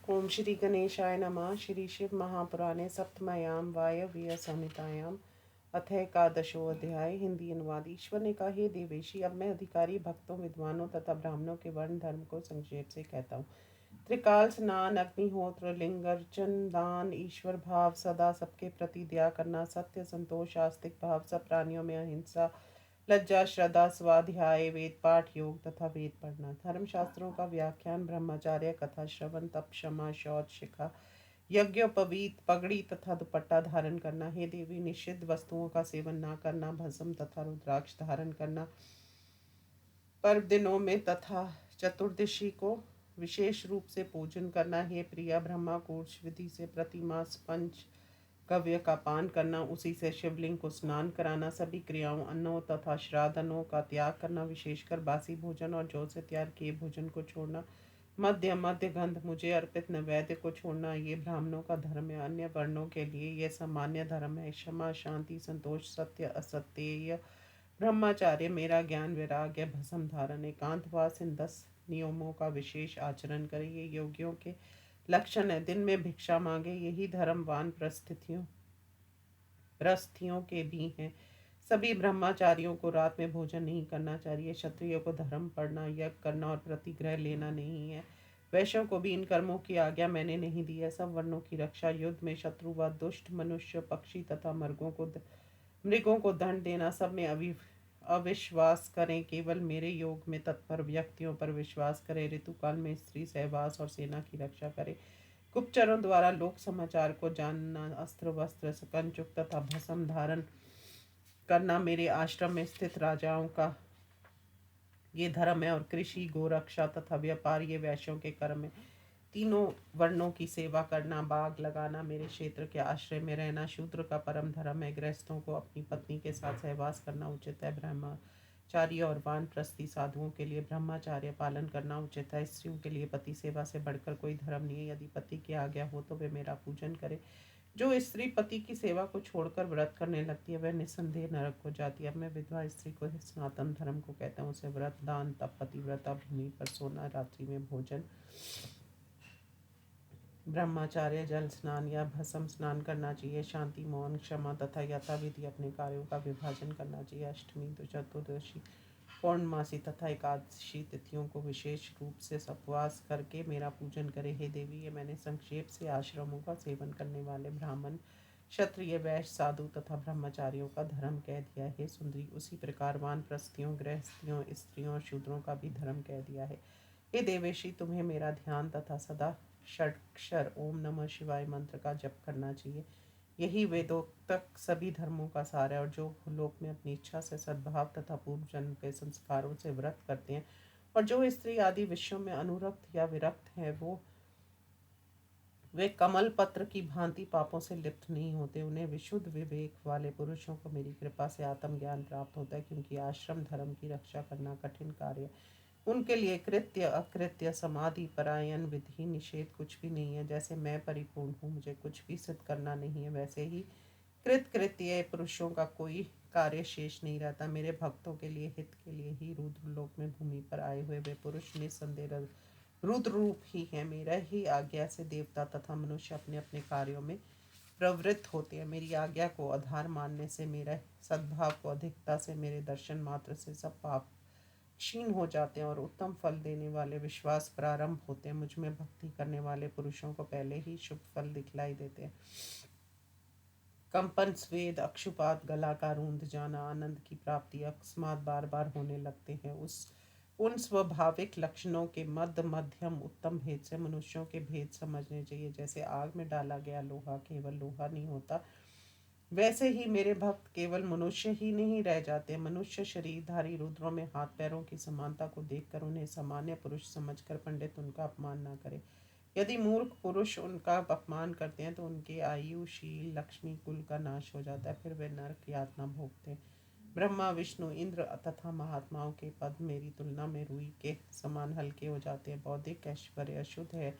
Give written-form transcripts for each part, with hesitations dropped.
ओम श्री गणेशाय नमः। श्री शिव महापुराणे सप्तमयां वायव्य संहितायां अथ एकादशो अध्याय। हिंदी अनुवाद। ईश्वर ने कहा, हे देवेशी, अब मैं अधिकारी भक्तों, विद्वानों तथा ब्राह्मणों के वर्ण धर्म को संक्षेप से कहता हूँ। त्रिकाल स्नान, अग्निहोत्र, लिंगर्चन, दान, ईश्वर भाव, सदा सबके प्रति दया करना, सत्य, संतोष, आस्तिक भाव, सब प्राणियों में अहिंसा, लज्जा, श्रद्धा, स्वाध्याय, वेद पाठ, योग तथा वेद पढ़ना, धर्मशास्त्रों का व्याख्यान, ब्रह्मचार्य, कथा श्रवण, तप, क्षमा, शौच, शिखा, यज्ञोपवीत, पगड़ी तथा दुपट्टा धारण करना। हे देवी, निषिद्ध वस्तुओं का सेवन न करना, भस्म तथा रुद्राक्ष धारण करना, पर्व दिनों में तथा चतुर्दशी को विशेष रूप से पूजन करना। हे प्रिया, ब्रह्मा कूर्च विधि से प्रतिमास पंच कव्य का पान करना, उसी से शिवलिंग को स्नान कराना, सभी क्रियाओं, अन्नों तथा श्राद्धनों का त्याग करना, विशेषकर बासी भोजन और जौ से तैयार किए भोजन को छोड़ना, मध्य मध्य गंध मुझे अर्पित नैवेद्य को छोड़ना, ये ब्राह्मणों का धर्म है। अन्य वर्णों के लिए यह सामान्य धर्म है। क्षमा, शांति, संतोष, सत्य, असत्य, ब्रह्मचार्य, मेरा ज्ञान, वैराग्य, भस्म धारण, एकांतवास, इन 10 नियमों का विशेष आचरण करें। ये योगियों के लक्षण है। दिन में भिक्षा मांगे, यही धर्मवान प्रस्थियों के भी हैं। सभी ब्रह्मचारियों को रात में भोजन नहीं करना चाहिए। क्षत्रियों को धर्म पढ़ना, यज्ञ करना और प्रतिग्रह लेना नहीं है। वैश्यों को भी इन कर्मों की आज्ञा मैंने नहीं दी है। सब वर्णों की रक्षा, युद्ध में शत्रुवाद, दुष्ट मनुष्य, पक्षी तथा मृगों को दंड देना, सब में अविश्वास करें, केवल मेरे योग में तत्पर व्यक्तियों पर विश्वास करें। ऋतुकाल में स्त्री सहवास और सेना की रक्षा करें। गुप्तचरों द्वारा लोक समाचार को जानना, अस्त्र वस्त्र कंचुक तथा भस्म धारण करना मेरे आश्रम में स्थित राजाओं का ये धर्म है। और कृषि, गोरक्षा तथा व्यापार ये वैश्यों के कर्म है। तीनों वर्णों की सेवा करना, बाग लगाना, मेरे क्षेत्र के आश्रय में रहना शूद्र का परम धर्म है। गृहस्थों को अपनी पत्नी के साथ सहवास करना उचित है। ब्रह्मचारी और वानप्रस्थी साधुओं के लिए ब्रह्मचार्य पालन करना उचित है। स्त्रियों के लिए पति सेवा से बढ़कर कोई धर्म नहीं है। यदि पति की आज्ञा हो तो वे मेरा पूजन करे। जो स्त्री पति की सेवा को छोड़कर व्रत करने लगती है वह निस्संदेह नरक हो जाती है। अब मैं विधवा स्त्री को सनातन धर्म को कहता हूँ। उसे व्रत, दान, तप, पतिव्रता, भूमि पर सोना, रात्रि में भोजन, ब्रह्मचार्य, जल स्नान या भस्म स्नान करना चाहिए। शांति, मौन, क्षमा तथा यथाविधि अपने कार्यों का विभाजन करना चाहिए। अष्टमी, चतुर्दशी, पौर्णमासी तथा एकादशी तिथियों को विशेष रूप से उपवास करके मेरा पूजन करे। हे देवी, ये मैंने संक्षेप से आश्रमों का सेवन करने वाले ब्राह्मण, क्षत्रिय, वैश्य, साधु तथा ब्रह्मचारियों का धर्म कह दिया है। सुंदरी, उसी प्रकार वानप्रस्थियों, गृहस्थियों, स्त्रियों, शूद्रों का भी धर्म कह दिया है। हे देवेशी, तुम्हें मेरा ध्यान तथा सदा षडक्षर ओम नमः शिवाय मंत्र का जप करना चाहिए। यही वेदोक्त सभी धर्मों का सार है। और जो लोक में अपनी इच्छा से सद्भाव तथा पूर्व जन्म के संस्कारों से व्रत करते हैं और जो स्त्री आदि विषयों में अनुरक्त या विरक्त है वे कमल पत्र की भांति पापों से लिप्त नहीं होते। उन्हें विशुद्ध विवेक वाले पुरुषों को मेरी कृपा से आत्मज्ञान प्राप्त होता है, क्योंकि आश्रम धर्म की रक्षा करना कठिन कार्य है। उनके लिए कृत्य, अकृत्य, समाधि, परायण, विधि, निषेध कुछ भी नहीं है। जैसे मैं परिपूर्ण हूँ, मुझे कुछ भी सिद्ध करना नहीं है, वैसे ही कृत्य पुरुषों का कोई कार्य शेष नहीं रहता। मेरे भक्तों के लिए, हित के लिए ही रुद्रलोक में भूमि पर आए हुए वे पुरुष निस्संदेह रुद्र रूप ही है। मेरा ही आज्ञा से देवता तथा मनुष्य अपने अपने कार्यों में प्रवृत्त होते हैं। मेरी आज्ञा को आधार मानने से, मेरा सद्भाव को अधिकता से, मेरे दर्शन मात्र से सब पाप क्षीण हो जाते हैं और उत्तम फल देने वाले विश्वास प्रारंभ होते हैं। मुझ में भक्ति करने वाले पुरुषों को पहले ही शुभ फल दिखलाई देते हैं। कंपन, स्वेद, अक्षुपात, गला का रूंध जाना, आनंद की प्राप्ति अकस्मात बार बार होने लगते हैं। उन स्वाभाविक लक्षणों के मध्य मध्यम उत्तम भेद से मनुष्यों के भेद समझने चाहिए। जैसे आग में डाला गया लोहा केवल लोहा नहीं होता, वैसे ही मेरे भक्त केवल मनुष्य ही नहीं रह जाते। मनुष्य शरीरधारी रुद्रों में हाथ पैरों की समानता को देखकर उन्हें सामान्य पुरुष समझकर पंडित उनका अपमान न करे। यदि मूर्ख पुरुष उनका अपमान करते हैं तो उनके आयु, शील, लक्ष्मी, कुल का नाश हो जाता है, फिर वे नरक यातना भोगते हैं। ब्रह्मा, विष्णु, इंद्र तथा महात्माओं के पद मेरी तुलना में रुई के समान हल्के हो जाते हैं। बौद्धिक ऐश्वर्य अशुद्ध है,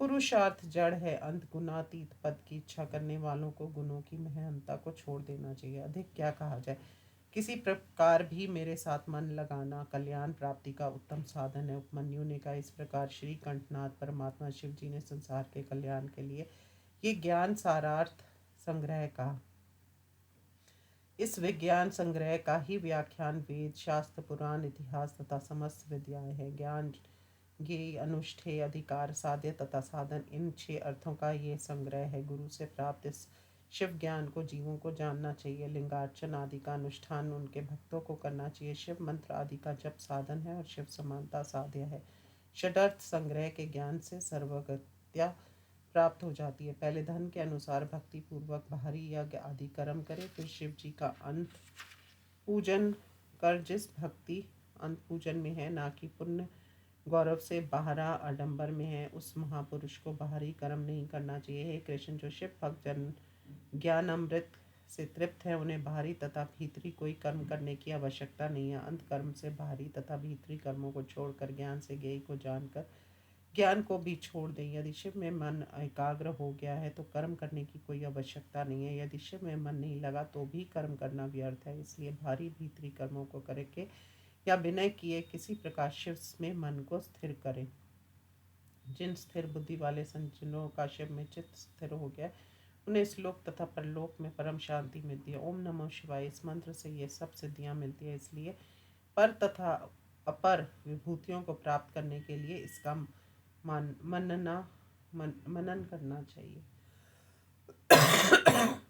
पुरुषार्थ जड़ है, अंत गुणातीत। पद की इच्छा करने वालों को गुणों की महानता को छोड़ देना चाहिए। अधिक क्या कहा जाए। किसी प्रकार भी मेरे साथ मन लगाना कल्याण प्राप्ति का उत्तम साधन है। उपमन्यु ने कहा, इस प्रकार श्री कंठनाथ परमात्मा शिव जी ने संसार के कल्याण के लिए ये ज्ञान सारार्थ संग्रह कहा। इस विज्ञान संग्रह का ही व्याख्यान वेद शास्त्र पुराण इतिहास तथा समस्त विद्याएं है। ज्ञान ज्ञेय अनुष्ठेय अधिकार साध्य तथा साधन, इन 6 अर्थों का ये संग्रह है। गुरु से प्राप्त इस शिव ज्ञान को जीवों को जानना चाहिए। लिंगार्चन आदि का अनुष्ठान उनके भक्तों को करना चाहिए। शिव मंत्र आदि का जप साधन है और शिव समानता साध्य है। षडर्थ संग्रह के ज्ञान से सर्वगत्या प्राप्त हो जाती है। पहले धन के अनुसार भक्ति पूर्वक बाहरी यज्ञ आदि कर्म करे, फिर शिव जी का अंत पूजन कर। जिस भक्ति अंत पूजन में है, ना कि पुण्य गौरव से बाहरा आडंबर में है, उस महापुरुष को बाहरी कर्म नहीं करना चाहिए। हे कृष्ण, जो शिव भक्त जन ज्ञान अमृत से तृप्त है, उन्हें बाहरी तथा भीतरी कोई कर्म करने की आवश्यकता नहीं है। अंत कर्म से बाहरी तथा भीतरी कर्मों को छोड़कर ज्ञान से ज्ञेय को जानकर ज्ञान को भी छोड़ दें। यदि शिव में मन एकाग्र हो गया है तो कर्म करने की कोई आवश्यकता नहीं है। यदि शिव में मन नहीं लगा तो भी कर्म करना व्यर्थ है। इसलिए भारी भीतरी कर्मों को करके या विनय किए किसी प्रकार शिव में मन को स्थिर करें। जिन स्थिर बुद्धि वाले संजनों का शिव में चित्त स्थिर हो गया, उन्हें इस लोक तथा परलोक में परम शांति मिलती है। ओम नमो शिवाय, इस मंत्र से ये सब सिद्धियां मिलती है। इसलिए पर तथा अपर विभूतियों को प्राप्त करने के लिए इसका मनन करना चाहिए।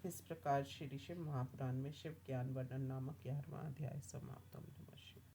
इस प्रकार श्री शिव महापुराण में शिव ज्ञान वर्णन नामक 11वां अध्याय समाप्त।